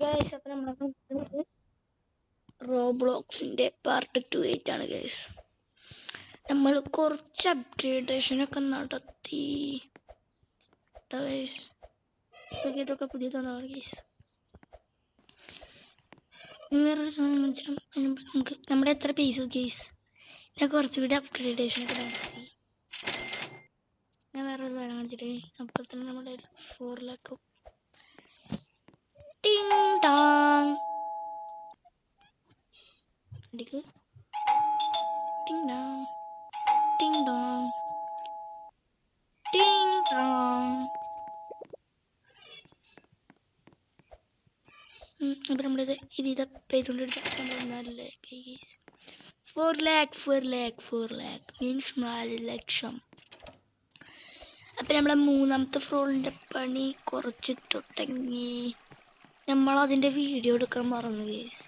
Guys, അപ്പം നമ്മൾ റോബ്ലോക്സിൻ്റെ part 2 ആയിട്ടാണ് ഗൈസ്. നമ്മൾ കുറച്ച് അപ്ഗ്രേഡേഷനൊക്കെ നടത്തി ഗൈസ്. ഇതൊക്കെ പുതിയതാണ് ഗൈസ്. വേറൊരു സാധനം വെച്ചാൽ നമുക്ക് നമ്മുടെ എത്ര പൈസ ഗൈസ്, ഞാൻ കുറച്ചുകൂടി അപ്ഗ്രേഡേഷനൊക്കെ നടത്തി. ഞാൻ വേറൊരു സാധനം കാണിച്ചിട്ട് അപ്പോൾ തന്നെ നമ്മുടെ 4 ലാക്കും. ടിങ് ടാങ് അടിക്ക്. ടിങ് ടാങ് ടിങ് ടാങ് ടിങ് ടാങ്. അപ്പം നമ്മളിത് ഇതൊക്കെ ചെയ്തുകൊണ്ടിരിക്കുന്നല്ലേ ഗൈസ്. 4 lakh മീൻസ് 4 ലക്ഷം. അപ്പം നമ്മളെ 3ാമത്തെ ഫ്ലോറിൻ്റെ പണി കുറച്ച് തുടങ്ങി. നമ്മളതിൻ്റെ വീഡിയോ എടുക്കാൻ മറന്നു ഗൈസ്.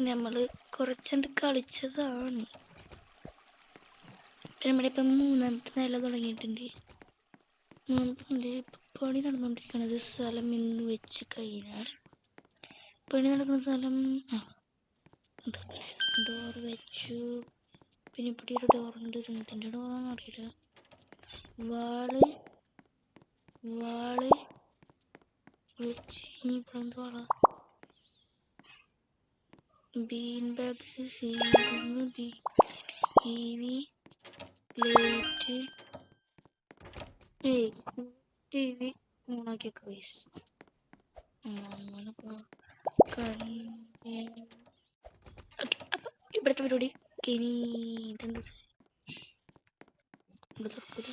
നമ്മൾ കുറച്ചുകൊണ്ട് കളിച്ചതാണ്. നമ്മുടെ ഇപ്പം 3ാമത്തെ നില തുടങ്ങിയിട്ടുണ്ട്. 3ാമത്തെ നില പണി നടന്നുകൊണ്ടിരിക്കുന്നത്. സ്ഥലം ഇന്ന് വെച്ച് കഴിഞ്ഞാൽ പണി നടക്കുന്ന സ്ഥലം ഡോർ വെച്ചു. പിന്നെ ഇവിടെ ഒരു ഡോറുണ്ട്. ഇതിൻ്റെ ഡോറാണെന്ന് അറിയില്ല. വാള് വെച്ച് ഇനി ഇവിടെ എന്ത് വാള? Bean bag, TV, plate, TV ഓണാക്കിയൊക്കെ ഗൈസ്. ഇവിടുത്തെ പരിപാടി ഇതെന്താ ഇവിടെ തുറക്കൂല.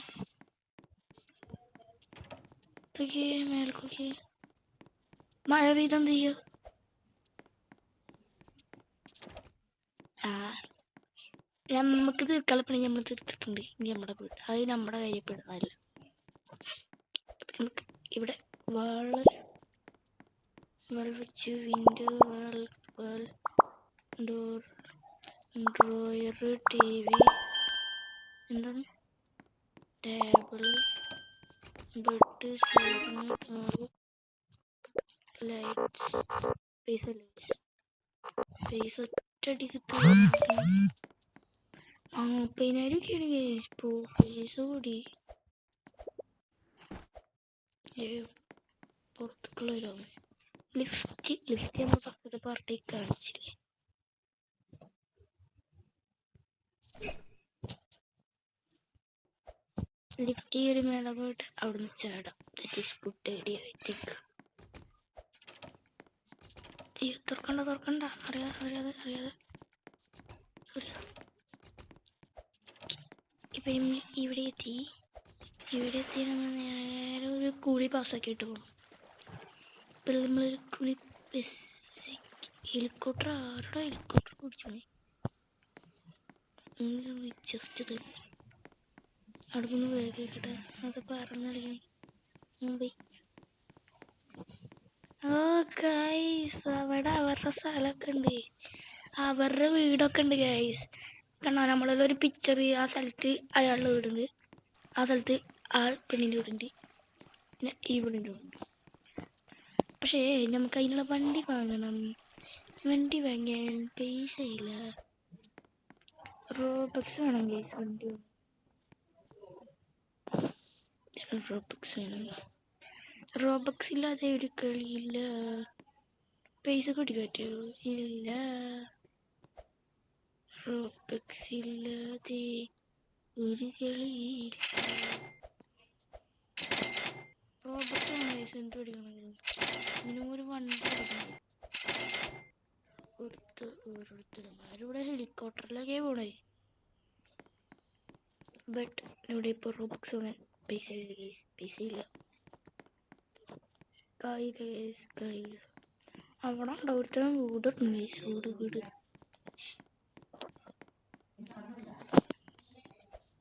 ഇതൊക്കെ മേൽക്കൊക്കെ മഴ പെയ്തെന്ത് ചെയ്യുക? നമുക്ക് തീർക്കാലപ്പണി നമ്മൾ തീർത്തിട്ടുണ്ട്. ഇനി നമ്മുടെ വീട് അത് നമ്മുടെ കയ്യിൽ പെടുന്നതല്ല. നമുക്ക് ഇവിടെ വാൾ വെച്ചു. വിൻഡോ, ഡോർ, ഡ്രോയർ, ടി.വി, എന്താണ് ടേബിള്, ബെഡ്, ഡോർ, ലൈറ്റ്സ്. പൈസ ഒറ്റയടിക്ക് 40,000 ഇപ്പോൾ പൈസ കൂടി. പുറത്തേക്കുള്ളവരോ ലിഫ്റ്റ് നമ്മൾ പക്കത്തെ പാർട്ടി കാണിച്ചില്ലേ? ലിഫ്റ്റ് കയറി മേലെ പോയിട്ട് അവിടുന്ന് ചാടാം. That is good idea I think. അയ്യോ തുറക്കണ്ട അറിയാതെ ഇപ്പം ഇവിടെ എത്തി നമ്മൾ നേരെ ഒരു കൂടി പാസ്സാക്കിയിട്ട് പോകും. ഇപ്പം നമ്മളൊരു കൂടി ഹെലികോപ്റ്റർ പിടിച്ചു ജസ്റ്റ് തന്നെ അവിടെ നിന്ന് വേഗം അത് പറഞ്ഞറിയാം മുംബൈ. ഓ ഗൈസ്, അവിടെ അവരുടെ സ്ഥലമൊക്കെ ഉണ്ട്, അവരുടെ വീടൊക്കെ ഉണ്ട് ഗൈസ്. കണ്ടോ, നമ്മളൊരു പിക്ചർ ആ സ്ഥലത്ത് അയാളുടെ വീടുണ്ട്, ആ സ്ഥലത്ത് ആ പെണ്ണിൻ്റെ വീടുണ്ട്, പിന്നെ ഈ വീടിൻ്റെ വീടുണ്ട്. പക്ഷേ നമുക്ക് അതിനുള്ള വണ്ടി വാങ്ങണം. വണ്ടി വാങ്ങാൻ പൈസ ഇല്ല. റോബക്സ് വേണം ഗൈസ്. വണ്ടി റോബക്സ് ഇല്ലാതെ ഒരു കളിയില്ല. പൈസ കൂട്ടിക്കാറ്റോ? ഇല്ല, റോബക്സ് ഇല്ലാതെ ഒരു കളിയില്ല. റോബക്സ് പൈസ എന്ത് പഠിക്കണം? ഇതിനും ഒരു വണ്ടി എടുക്കണം. ഓരോരുത്തരുടെ ഹെലികോപ്റ്ററിലൊക്കെ പോണേ. ബട്ട് ഇവിടെ ഇപ്പോൾ റോബക്സ് വാങ്ങാൻ പൈസ ഇല്ല. കയ്യിൽ അവിടെ ഉണ്ട് ഒരുത്തരം വീട്.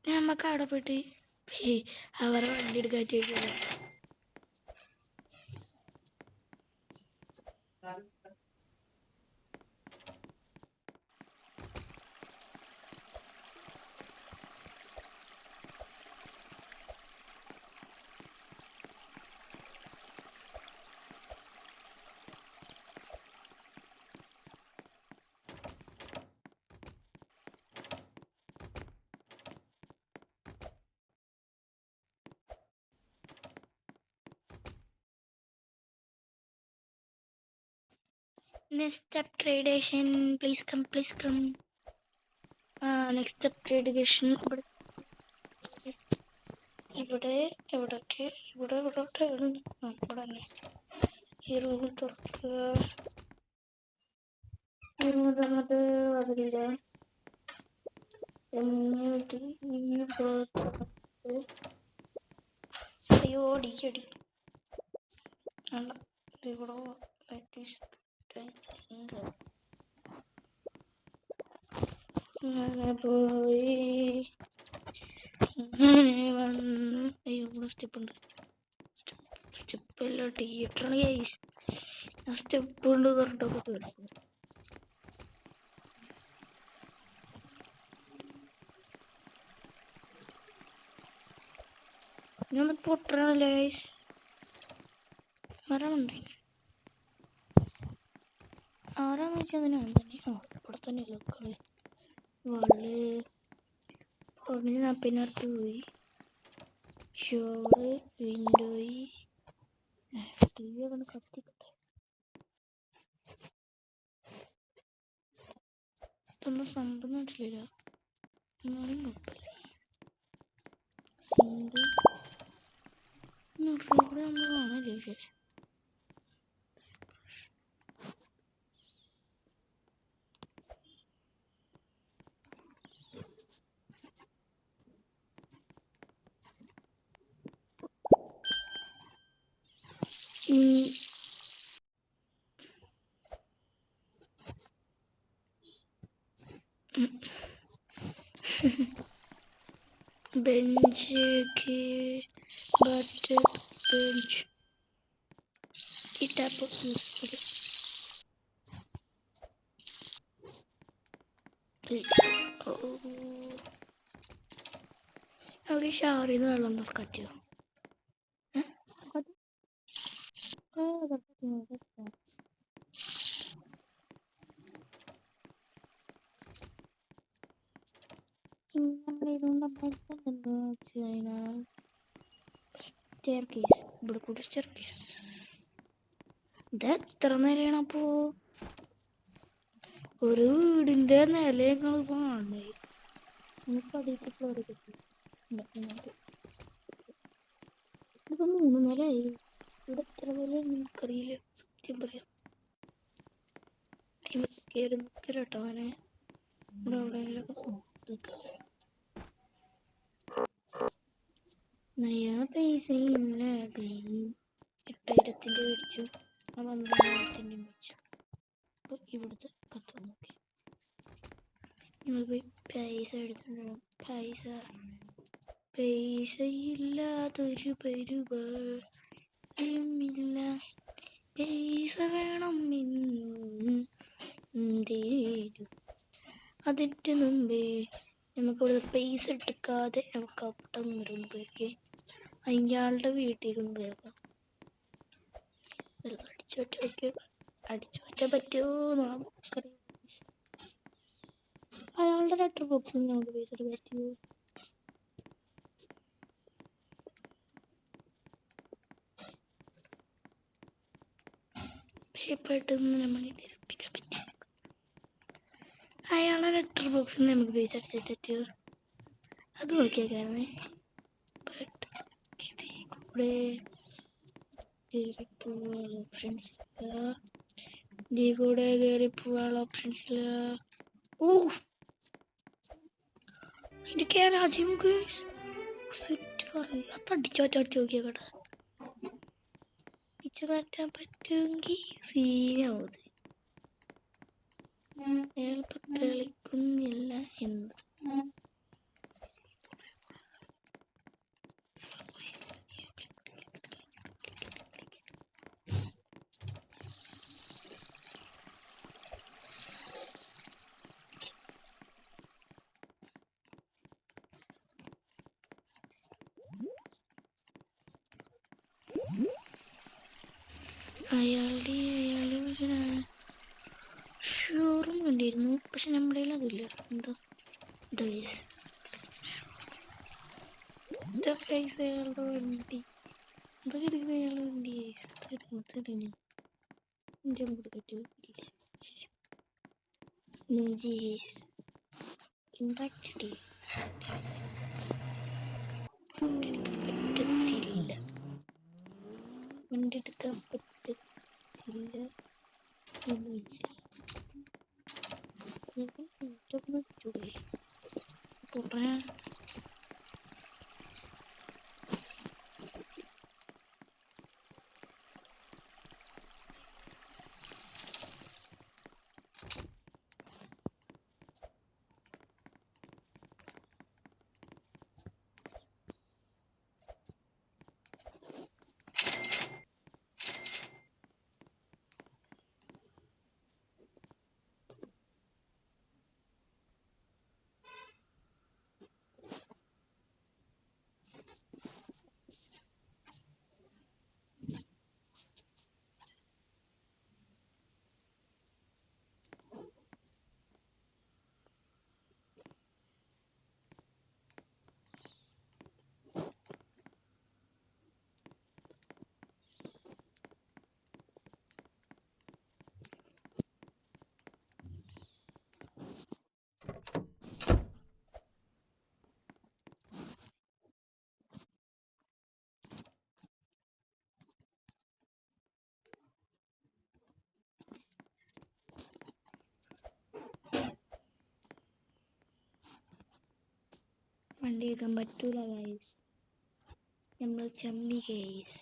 നമുക്ക് അവിടെ പോയിട്ട് അവരെ വണ്ടി എടുക്കാൻ Next upgradation, please come, please come. Next upgradation ഇവിടെ എവിടൊക്കെ ഇവിടെ തന്നെ ഈ റൂം തുറക്കുക. ഈ റൂം തന്നിട്ട് അതില്ല എന്നിട്ട് അയ്യോ അടിക്കടി ഇവിടെ അങ്ങനെ പോയി അങ്ങനെ വന്ന് അയ്യോ ഇവിടെ സ്റ്റെപ്പുണ്ട്. സ്റ്റെപ്പെല്ലാം ടീച്ചറാണ് ഗൈസ്. ഞാൻ സ്റ്റെപ്പ് കൊണ്ട് പറഞ്ഞിട്ടൊക്കെ കേൾക്കും. ഞാൻ പൊട്ടണല്ലേ ഗൈസ്. മരമുണ്ടെങ്കിൽ ആരാന്ന് വെച്ചാൽ അതിനാണ് തന്നെ. ഇവിടെ തന്നെ കളി വള്ളി പിന്നെ പോയി ഷോറ് വിൻഡോയി ടി വി ഒക്കെ കത്തിക്കട്ടെ. ഇതൊന്നും സംഭവം മനസ്സിലില്ല. എന്നാലും കുഴപ്പമില്ല. സിംഗിൾ കൂടെ നമ്മൾ കാണാല്ലേ ശരി. ബെഞ്ച് ബട്ട് ബെഞ്ച് ഇട്ടാപ്പോ നമുക്ക് ഷവറിൽ നിന്ന് വെള്ളം തുറക്കറ്റോ? ഇവിടെ കൂടി സ്റ്റെയർകേസ് ഇതെത്ര നേരെയാണ്? അപ്പോ ഒരു വീടിന്റെ നിലങ്ങൾ കാണണേ. പഠിച്ച ഫ്ലോർ കിട്ടി. ഇതിപ്പോ 3 നിലയായി. ഇവിടെ എത്ര നില എനിക്കറിയില്ല സത്യം പറയാം. കയറി നിൽക്കട്ടോ അവനെ. ഇവിടെ എവിടെയെങ്കിലൊക്കെ നയാ പൈസ ഇല്ല കയ്യിൽ. 8000 മേടിച്ചു. 12,000 മേടിച്ചു. അപ്പൊ ഇവിടുത്തെ കത്ത് നോക്കി നിങ്ങൾ പോയി പൈസ എടുത്തിട്ടുണ്ടോ? പൈസ ഇല്ലാതൊരു പരിപാടിയുമില്ല. പൈസ വേണം അതിൻ്റെ മുമ്പേ നമുക്കിവിടെ പൈസ എടുക്കാതെ നമുക്ക് അവിടെ വരുമ്പോഴേക്ക് അയാളുടെ വീട്ടിൽ കൊണ്ടുവരാം. അടിച്ചു പറ്റാൻ പറ്റുമോ നമുക്കറിയാം. അയാളുടെ ലെറ്റർ ബോക്സിൽ നമുക്ക് പൈസ എടുക്കാൻ പറ്റുമോ? പെട്ടെന്ന് നമുക്ക് ധരിപ്പിക്കാൻ പറ്റും. അയാളുടെ ലെറ്റർ ബോക്സിൽ നമുക്ക് പൈസ അടിച്ചാൽ പറ്റുമോ? അത് നോക്കിയേക്കായിരുന്നേ. കൂടെ കയറിപ്പോവാനുള്ള ഓപ്ഷൻസ് ഇല്ല. ഇതിൽ കൂടെ കയറിപ്പോവാനുള്ള ഓപ്ഷൻസ് ഇല്ല. ഓ എനിക്ക് രാജ്യം അടിച്ചു നോക്കിയ കട പിച്ച മാറ്റാൻ പറ്റുമെങ്കിൽ സീനാവും. എളുപ്പം തെളിക്കുന്നില്ല എന്ന് അയാളുടെ ഷോറൂം കണ്ടിരുന്നു. പക്ഷെ നമ്മുടെ കയ്യിൽ അതില്ല. എന്താ അയാളുടെ വണ്ടി എന്തൊക്കെ അയാളുടെ വണ്ടി എൻ്റെ മുഖത്ത് പറ്റുമോ? Ninjas ഉണ്ടാക്കിയിട്ടേ പറ്റത്തില്ല, വണ്ടിയെടുക്കാൻ പറ്റത്തില്ല എന്ന് വെച്ചാൽ പറ്റൂലേ കുറേ വണ്ടി എടുക്കാൻ പറ്റൂല ഗൈസ്, നമ്മൾ ചമ്മി ഗൈസ്.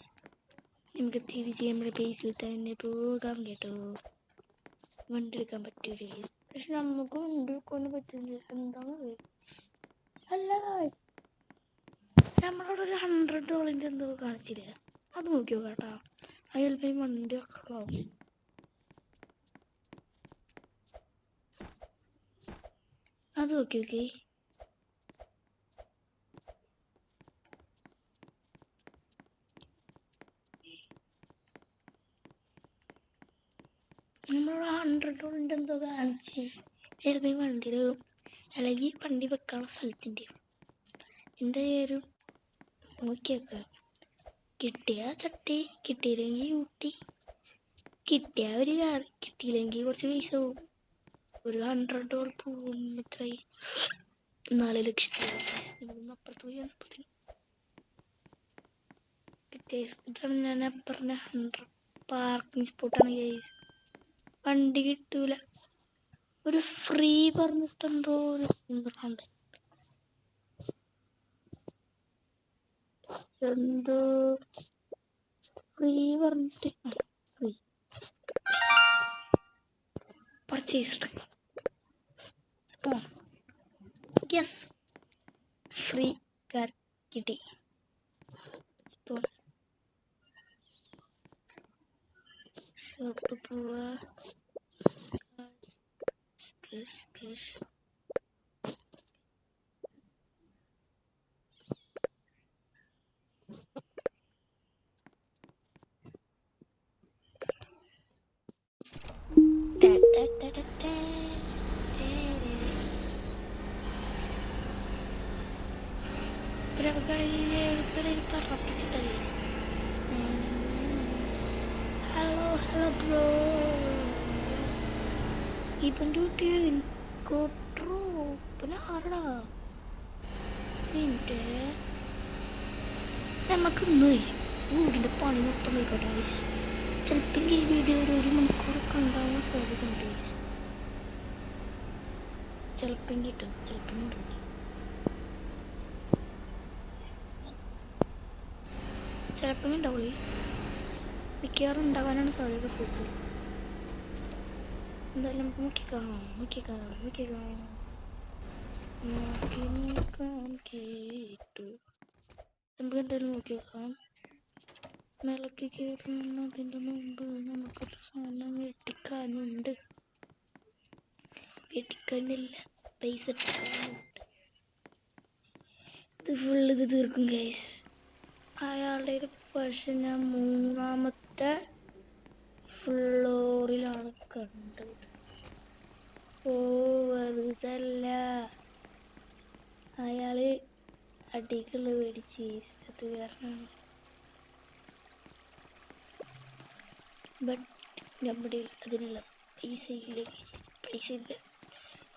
നമുക്ക് തിരിച്ച് നമ്മുടെ ബേസിൽ തന്നെ പോകാം കേട്ടോ. വണ്ടി എടുക്കാൻ പറ്റൂല ഗൈസ്, പക്ഷെ നമുക്ക് വണ്ടി എടുക്കാൻ പറ്റില്ല. എന്താണ് അല്ല ഗൈസ്, നമ്മളോട് ഒരു $100 എന്തോ കാണിച്ചില്ലേ, അത് നോക്കിയോ കേട്ടാ. അതിൽ പോയി വണ്ടി വെക്കണോ? അത് നോക്കി നോക്കി. നമ്മളോട് $100 എന്തോ കാണിച്ച് അതിൽ പോയി വണ്ടി എടുക്കും, അല്ലെങ്കിൽ വണ്ടി വെക്കാനുള്ള സ്ഥലത്തിൻ്റെ എന്തായാലും നോക്കിയേക്കാം. കിട്ടിയ ചട്ടി, കിട്ടിയില്ലെങ്കിൽ ഊട്ടി, കിട്ടിയ ഒരു കാർ, കിട്ടിയില്ലെങ്കിൽ കുറച്ച് പൈസ പോകും. ഒരു $100 പോകും. എത്രയായി? 4 ലക്ഷം. അപ്പുറത്ത് പോയി അപ്പുറത്തിന് ഇതാണ് ഞാൻ പറഞ്ഞ 100 പാർക്കിംഗ് സ്പോട്ടാണ് ഗൈസ്. വണ്ടി കിട്ടൂല. ഒരു ഫ്രീ പറഞ്ഞിട്ടെന്തോ കണ്ട, എന്തോ ഫ്രീ പറഞ്ഞിട്ട് free purchase. Yes, free car കിട്ടി. ഷോപ്പ് പോവാ. Halo bro, ഇവൻ്റെ കുട്ടികൾ കൊട്രോ പിന്നെ ആരടാ നിന്റെ. നമുക്ക് വീടിൻ്റെ പണി മൊത്തം പോയിക്കോട്ടെ. ചിലപ്പോൾ ഈ വീഡിയോ ഒരു മണിക്കൂറൊക്കെ ഉണ്ടാവാൻ സാധ്യതയുണ്ട്. ചിലപ്പം കിട്ടും, ചിലപ്പം കിട്ടും. ചിലപ്പം ഉണ്ടാവുള്ളൂ, മിക്കവാറും ഉണ്ടാകാനാണ് സാധ്യത കൂടുതൽ. എന്തായാലും നമുക്ക് നോക്കാം കേട്ടു. നമുക്ക് എന്തായാലും നോക്കി നോക്കാം. നിലയ്ക്ക് കയറുന്നതിൻ്റെ മുമ്പ് നമുക്കൊരു സാധനം വെട്ടിക്കാനുണ്ട്. വെട്ടിക്കാനല്ല, പൈസ എടുക്കാനുണ്ട്. ഇത് ഫുള്ള് ഇത് തീർക്കും ഗൈസ്. അയാളുടെ ഒരു പക്ഷെ ഞാൻ 3ാമത്തെ ഫ്ലോറിലാണ് കണ്ടത്. ഓ വെറുതല്ല, അയാള് അടികള് മേടിച്ച് അത് കാരണം. ബട്ട് നമ്മുടെ അതിനുള്ള പൈസ ഇല്ല.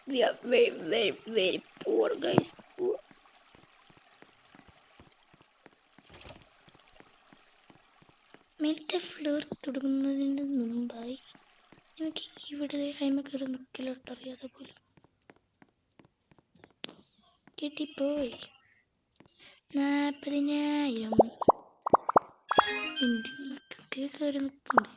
We are very, very, very poor, guys. Poor. മെൽത്തെ ഫ്ലോർ തുടങ്ങുന്നതിന് മുമ്പായി എനിക്ക് ഇവിടെ അയിമ കയറി നിൽക്കലോട്ടറിയാതെ പോലും കിട്ടിപ്പോയി 40,000 ഇന്ത്യക്ക് കയറി നിൽക്കുന്നുണ്ട്.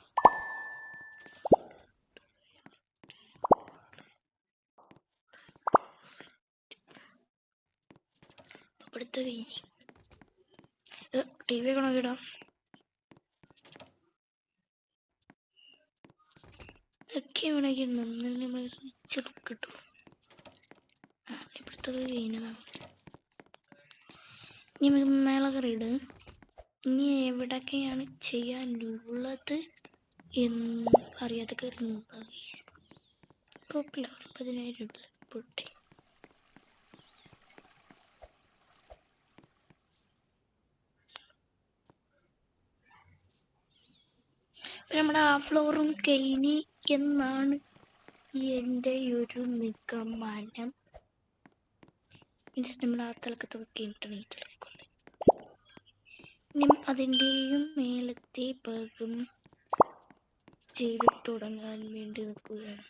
ഇവിടുത്തെ കഴിഞ്ഞ് ടി വി കണക്കിടാം. ഒക്കെ വേണമെങ്കിൽ നമ്മൾ കിട്ടും. ഇവിടുത്തെ കഴിഞ്ഞതാണ്. ഇനി നമുക്ക് മേള കയറിയിട്. ഇനി എവിടൊക്കെയാണ് ചെയ്യാനുള്ളത് എന്ന് അറിയാതെ കയറി നോക്കാം. കുഴപ്പമില്ല, 10,000 പൊട്ടി. നമ്മുടെ ആ ഫ്ലോറും കഴിഞ്ഞ് എന്നാണ് എൻ്റെ ഒരു നിഗമനം. മീൻസ് നമ്മൾ ആ തലക്കത്തൊക്കെ കഴിഞ്ഞിട്ടാണ് ഈ തലക്കൊന്ന്. ഇനി അതിൻ്റെയും മേലത്തെ ഭാഗം ചെയ്ത് തുടങ്ങാൻ വേണ്ടി നിൽക്കുകയാണ്.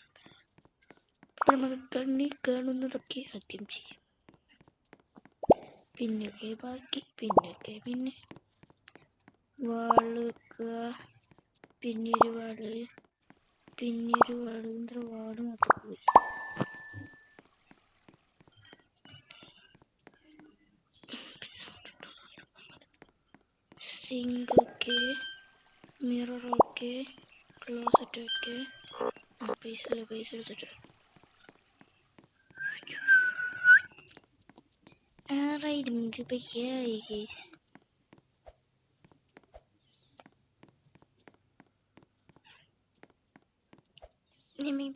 അപ്പം നമുക്ക് കണ്ണി കാണുന്നതൊക്കെ ആദ്യം ചെയ്യും, പിന്നൊക്കെ ബാക്കി, പിന്നെ വാളുക, പിന്നൊരു വാള്, എന്താ വാള് മാത്രം പോയി. സിങ്ക് ഒക്കെ, മിറർ ഒക്കെ, ക്ലോസറ്റ് ഒക്കെ, പൈസ എടുത്തിട്ട്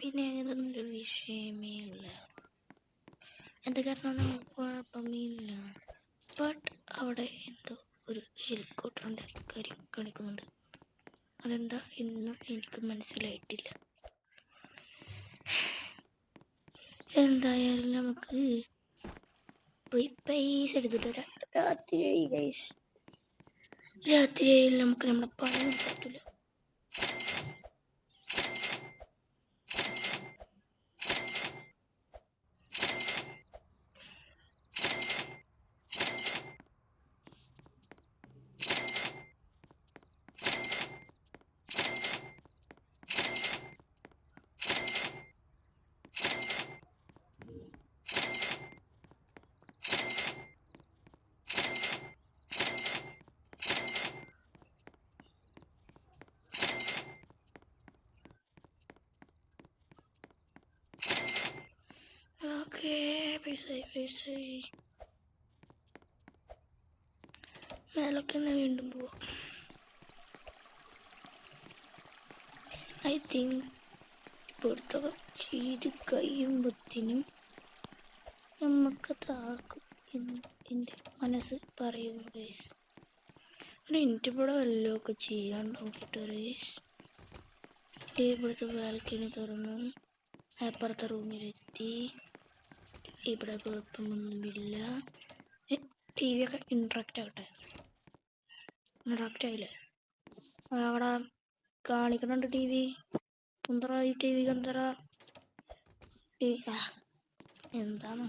പിന്നെ അങ്ങനൊരു വിഷയമേ ഇല്ല. എന്താ കാരണം നമുക്ക് കുഴപ്പമില്ല. ബട്ട് അവിടെ എന്തോ ഒരു ഹെലികോപ്റ്ററിൻ്റെ കാര്യം കാണിക്കുന്നുണ്ട്. അതെന്താ എന്ന് എനിക്ക് മനസ്സിലായിട്ടില്ല. എന്തായാലും നമുക്ക് പോയി പൈസ എടുത്തിട്ട് വരാം. രാത്രിയായി നമുക്ക് നമ്മുടെ പണി പറ്റില്ല. ഓക്കെ, പൈസ മേലൊക്കെ തന്നെ വീണ്ടും പോവാം. ഐ തിങ്ക് ഇപ്പോഴത്തെ ചെയ്ത് കഴിയുമ്പത്തിനും നമുക്കതാകും എന്ന് എൻ്റെ മനസ്സ് പറയുന്നു ഗൈസ്. ഒരു മിനിറ്റ് ഇവിടെ വല്ലതൊക്കെ ചെയ്യാൻ നോക്കിയിട്ട് ഗൈസ്. ഇവിടുത്തെ ബാൽക്കണി തുറന്നു, അപ്പുറത്തെ റൂമിലെത്തി. ഇവിടെ കുഴപ്പമൊന്നുമില്ല. ടി വി ഒക്കെ ഇൻട്രാക്റ്റ് ആയില്ലേ? അവിടെ കാണിക്കുന്നുണ്ട് ടി വി. ഈ ടി വി കന്തറ എന്താണ്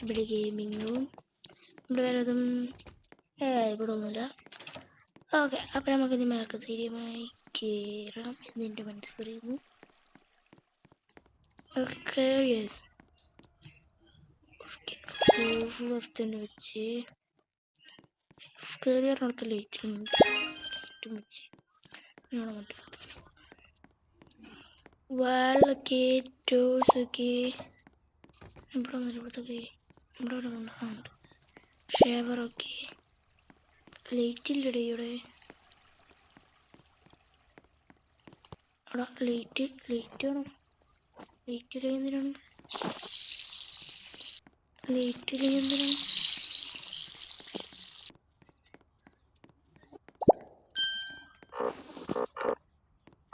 ഇവിടെ ഗെയിമിങ്ങും ഇവിടെ വല്ലതും ഇവിടെ ഒന്നുമില്ല. ഓക്കെ, അപ്പം നമുക്ക് ഇനി മേലക്ക് ധൈര്യമായി കയറാം എന്നെൻ്റെ മനസ്സ് പറയുന്നു. ഓക്കെ യെസ്, ഫസ്റ്റ് തന്നെ വെച്ച് കയറിയറിനടുത്ത് ലൈറ്റും വെച്ച് വാളൊക്കെ ടോസൊക്കെ ഇവിടുത്തെ ഇവിടെ ഉണ്ട്. ഷേവറൊക്കെ ലൈറ്റില്ലടെ അവിടെ ലൈറ്റ് വേണം. ലൈറ്റിലെന്തിനാണ്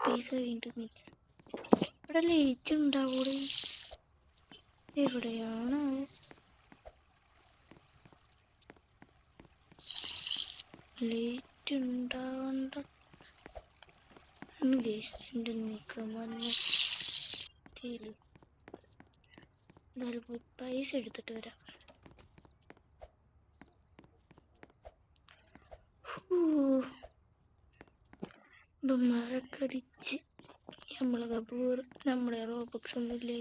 പൈസ വീണ്ടും ഇവിടെ ലൈറ്റ് ഉണ്ടാവൂടെ? എവിടെയാണ് ലൈറ്റ് ഉണ്ടാവേണ്ട? എൻ്റെ നീക്കമല്ല. എന്തായാലും പൈസ എടുത്തിട്ട് വരാം. മരക്കടിച്ച് നമ്മളെ റോബക്സ് ഒന്നുമില്ലേ?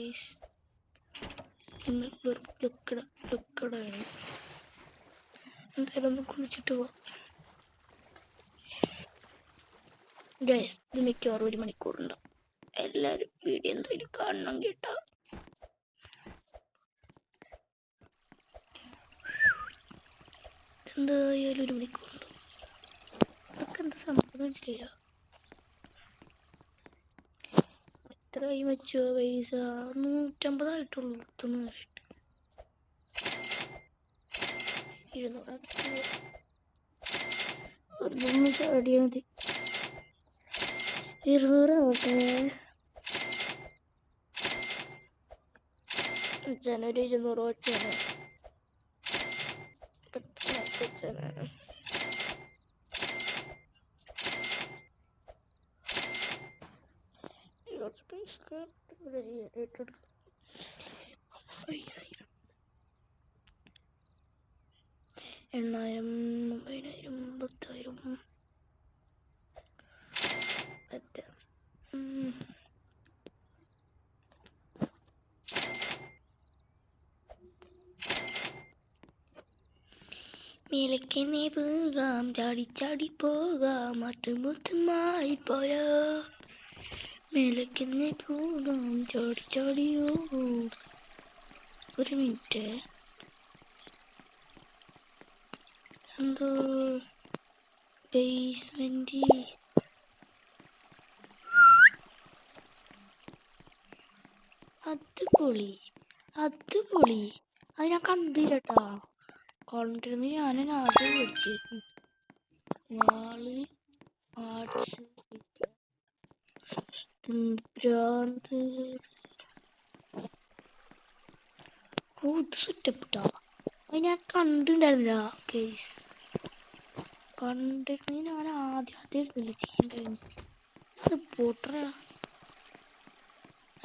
വെക്കടാണ്. എന്തായാലും ഒന്ന് കുളിച്ചിട്ട് പോവാം. ഗൈസ്, ഇത് മിക്കവാറും 1 മണിക്കൂറുണ്ടാവും. എല്ലാരും വീഡിയോ എന്തായാലും കാണണം കേട്ടോ. എന്തായാലും 1 മണിക്കൂറുണ്ടാവും. അതൊക്കെ എന്താ സംഭവം മനസ്സിലായില്ല. എത്രയായി വെച്ചോ പൈസ? 150 ആയിട്ടുള്ളൂ. 200 ചാടിയാ മതി. 200 ആവട്ടെ. ജനുവരി 200 വെച്ചാണ്. എണ്ണായിരം, 9000, 10,000. മേലക്കെന്നെ പോകാം, ചാടി ചാടി പോകാം, മറ്റുമുട്ടുമായി പോയോ. മേലക്കെന്നെ പോകാം, ചാടി ചാടിയോ. ഒരു മിനിറ്റ്. എന്തോ ബേസ്മെന്റ്. അത് പൊളി. അത് ഞാൻ കണ്ടില്ലട്ടാ. കണ്ടിരുന്നു. ഞാൻ ആദ്യം വിളിച്ചിരുന്നു. സെറ്റപ്പിട്ടാ. അത് ഞാൻ കണ്ടിട്ടുണ്ടായിരുന്നില്ല കേസ്. കണ്ടിരുന്നു. ഞാൻ ആദ്യം വിളിച്ചിട്ടുണ്ടായിരുന്നു. അത് പോട്ടറാ.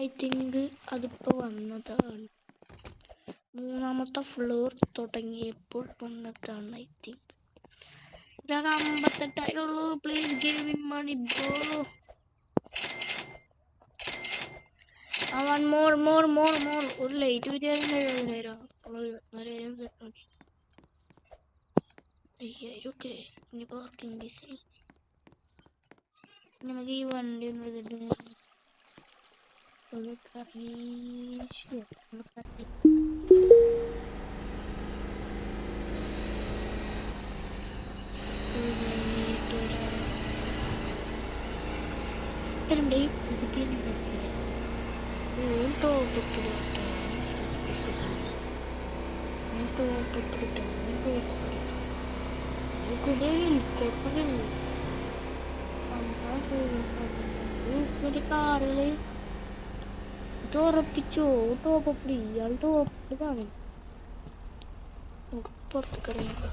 ഐ തിങ്ക് അതിപ്പോ വന്നതാണ്. 3ാമത്തെ ഫ്ലോർ തുടങ്ങിയപ്പോൾ വന്നതാണ്. ഐ തിങ്ക് 58,000 ഉള്ളൂ. Please give me money bro. One more. ഒരു ലൈറ്റ് വിചാരിച്ചു 70,000. 5000. ഓക്കെ. ഇനി പാർക്കിംഗ് ഡീസൽ. നമുക്ക് ഈ വണ്ടി കാറുകള് തുറപ്പിച്ചോ. ടോപ്പ് ഇയാൾ ടോപ്പിലാണ്. പുറത്തേക്ക് ഇറങ്ങിയ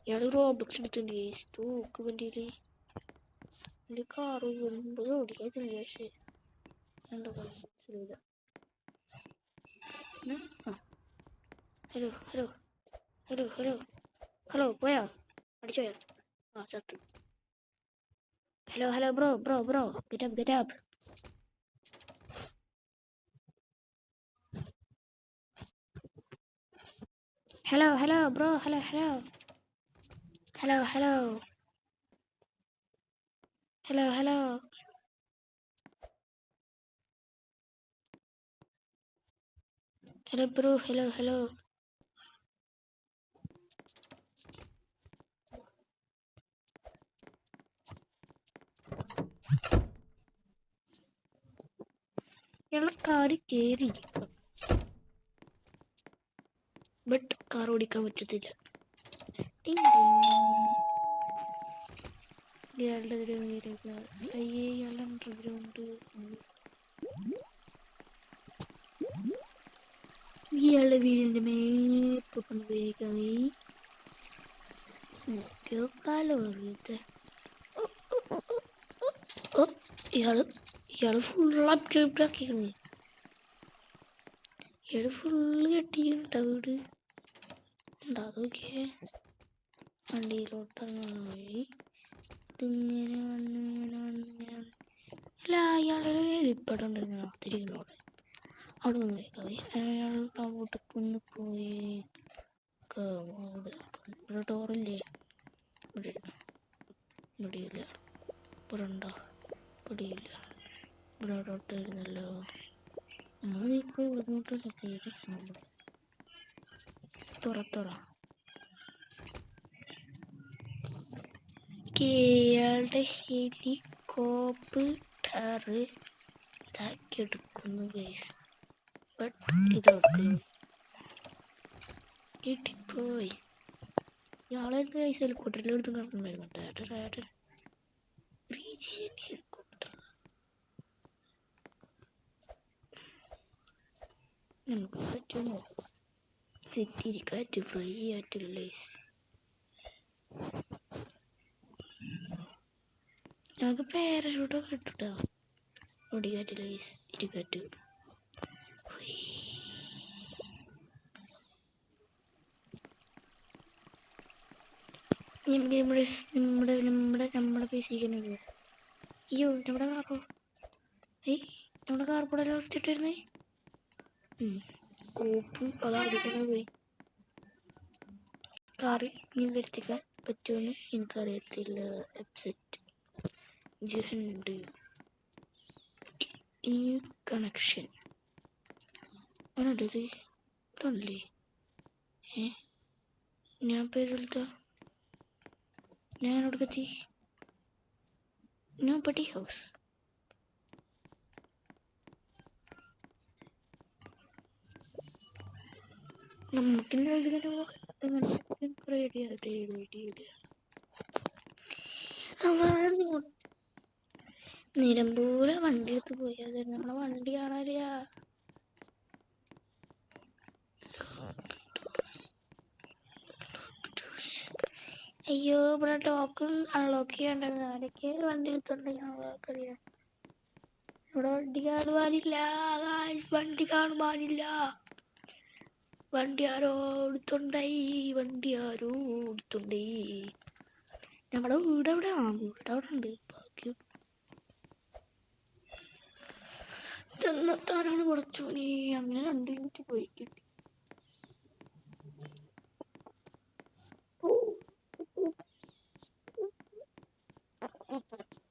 ഇയാള് റോബക്സ് എടുത്തിട്ടുണ്ട്. തൂക്ക് വണ്ടിയില് എന്റെ കാറ് ഓടിക്കാതില്ല. പക്ഷെ എന്താ മനസ്സിലായില്ല. ഹലോ പോയാ അടിച്ചോയാ? ആ സത്ത്. Hello bro get up. Hello bro. Hello bro. Hello. ഇയാളെ കാറ് കേറി. ബട്ട് കാർ ഓടിക്കാൻ പറ്റത്തില്ല. ഇയാളുടെ അണ്ടർഗ്രൗണ്ട്. ഇയാളുടെ വീടിൻ്റെ മേപ്പൊക്കെ വേഗമായി നോക്കിയോ കാലോ വെറുതെ. ഇയാള് ഫുള്ള് അപ്ഡേറ്റ് ആക്കിയിരുന്നു. ഇയാള് ഫുള്ള് കെട്ടിയിട്ടുണ്ടോ വീട് ഉണ്ടാതൊക്കെ. വണ്ടിയിലോട്ടാണ് വഴി. ഇതിങ്ങനെ വന്ന് ഇങ്ങനെ വന്ന് ഇങ്ങനെ വന്ന്. അല്ല അയാളെ എലിപ്പടം ഉണ്ടായിരുന്നു തിരികളോടെ. അവിടെ നിന്ന് വേഗമായി അയാൾ അങ്ങോട്ടേക്കൊന്ന് പോയി. ഇവിടെ ഡോറില്ലേ? ഇവിടെയില്ല. ഇവിടെ ഉണ്ടോ? ഇവിടെയില്ല. ഇവിടെ അവിടോട്ട് വരുന്നല്ലോ. നമ്മളിപ്പോൾ ഇവിടോട്ടല്ല കയറി. തുറ ഇയാളുടെ ഹെലികോപ്റ്റർ ഇതാക്കി എടുക്കുന്നു ഗൈസ്. ബട്ട് ഇതൊക്കെ കിട്ടിപ്പോയി. ഇയാളെ ഗൈസ് ഹെലികോപ്റ്ററിൽ എടുത്ത് നടക്കുന്നുണ്ടായിരുന്നു. റീജിയൻ ഹെലികോപ്റ്റർ നമുക്ക് പറ്റുമോ? തെറ്റിരിക്കാറ്റ് ഫ്രീ ആയിട്ടുള്ള ഞങ്ങൾക്ക് പാരഷൂട്ടൊക്കെ ഇട്ടിട്ടോ. ഒടികാറ്റില്ല ഇരിക്കാറ്റ്. നമ്മുടെ പേശിക്കുന്നത്. അയ്യോ നമ്മുടെ കാറോ? നമ്മുടെ കാർ കൂടെ വെച്ചിട്ടിരുന്നേ. കോപ്പ് അതവിടെ പോയി. കാറ് ഇനി വരുത്തിക്കാൻ പറ്റുമെന്ന് എനിക്കറിയത്തില്ല. എപ്സെറ്റ് ജുഹണ്ട് ഈ കണക്ഷൻ ആണല്ലേ ഇതല്ലേ? ഞാൻ പേരെടുത്ത ഞാൻ എവിടെത്തി? No buddy house. നമുക്കിങ്ങനെ നിലമ്പൂരെ വണ്ടി എടുത്ത് പോയാൽ നമ്മളെ വണ്ടി കാണാനില്ല. അയ്യോ ഇവിടെ ടോക്കൺ അൺലോക്ക് ചെയ്യണ്ടായിരുന്നു. ആരൊക്കെ വണ്ടി എടുത്തുണ്ടെങ്കിൽ ഇവിടെ വണ്ടി കാണുവാനില്ല. വണ്ടി കാണുവാനില്ല. വണ്ടി ആരോ എടുത്തുണ്ടായി. നമ്മുടെ വീട് എവിടെ? വീട് അവിടെ ഉണ്ട്. ബാക്കി ചെന്നെത്താനാണ് കുറച്ചുകൂടി. അങ്ങനെ 2 മിനിറ്റ് പോയി കിട്ടി.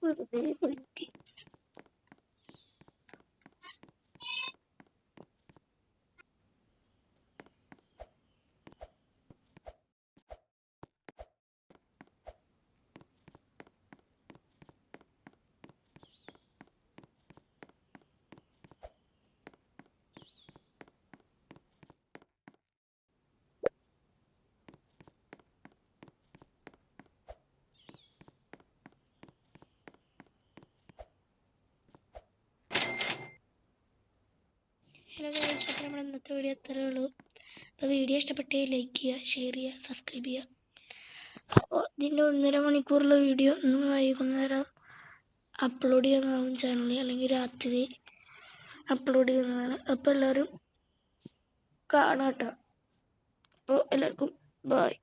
വെറുതെ പോയി. ഹലോ ഗൈസ്, അപ്പോൾ നമ്മുടെ ഇന്നത്തെ വീഡിയോ അത്രേ ഉള്ളൂ. അപ്പോൾ വീഡിയോ ഇഷ്ടപ്പെട്ടേ ലൈക്ക് ചെയ്യുക, ഷെയർ ചെയ്യുക, സബ്സ്ക്രൈബ് ചെയ്യുക. അപ്പോൾ ഇതിൻ്റെ 1.5 മണിക്കൂറുള്ള വീഡിയോ ഇന്ന് വൈകുന്നേരം അപ്ലോഡ് ചെയ്യുന്നതാവും ചാനലിൽ, അല്ലെങ്കിൽ രാത്രി അപ്ലോഡ് ചെയ്യുന്നതാണ്. അപ്പോൾ എല്ലാവരും കാണാം കേട്ടോ. അപ്പോൾ എല്ലാവർക്കും ബൈ.